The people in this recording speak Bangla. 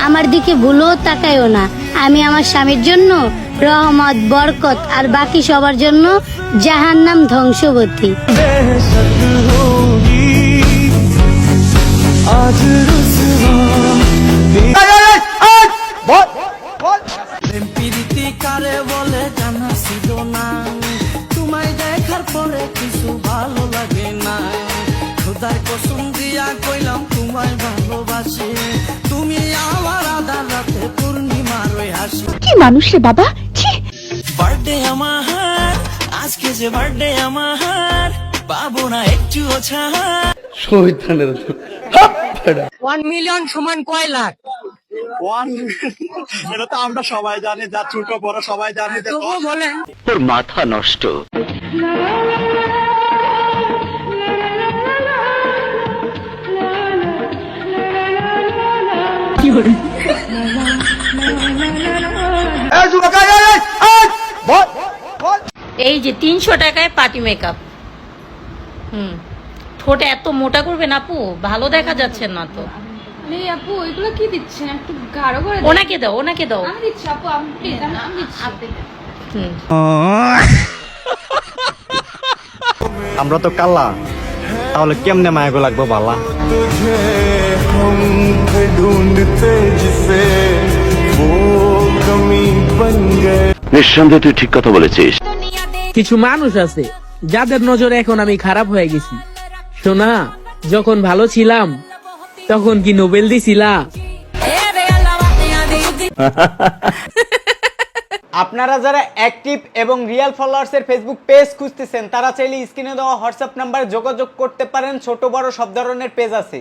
আমার দিকে ভুলেও তাকায়ও না। আমি আমার স্বামীর জন্য রহমত, বরকত, আর বাকি সবার জন্য জাহান্নাম, ধ্বংসবতী। বলে জানা ছিল না, তোমায় দেখার পরে কিছু ভালো লাগে না। খোদার কসম দিয়া কইলাম তোমায় ভালোবাসি, তুমি আমার আধা রাতে পূর্ণিমার ওই হাসি। কি মানুষ রে বাবা, ছি। বার্থডে আমার আজকে, যে বার্থডে আমার পাবো না একটু ছাড়। শহীদানের 1 মিলিয়ন সমান কয় লাখ? এটা তো আমরা সবাই জানি, যা ছোট বড় সবাই জানি। তবুও বলেন। তোর মাথা নষ্ট। এই যে 300 টাকায় পার্টি মেকআপ। ঠোঁটে এত মোটা করবেন আপু, ভালো দেখা যাচ্ছে না তো। এই আপু এগুলো কি দিচ্ছেন, একটু গাঢ় করে দেন। ওনাকে দাও, ওনাকে দাও। আমি দিচ্ছি আপু, আমি প্লিজ, আমি দিচ্ছি। আমরা তো কালা, তাহলে কেমনে মায়াগো লাগবো বালা। নিঃসন্দেহে তুই ঠিক কথা বলেছিস। কিছু মানুষ আছে যাদের নজরে এখন আমি খারাপ হয়ে গেছি। শোনা, যখন ভালো ছিলাম তখন কি নোবেল দিছিলা? আপনারা যারা অ্যাক্টিভ এবং রিয়েল ফলোয়ার্স এর ফেসবুক পেজ খুঁজতেছেন, তারা চাইলে স্ক্রিনে দেওয়া হোয়াটসঅ্যাপ নাম্বারে যোগাযোগ করতে পারেন। ছোট বড় সব ধরনের পেজ আছে।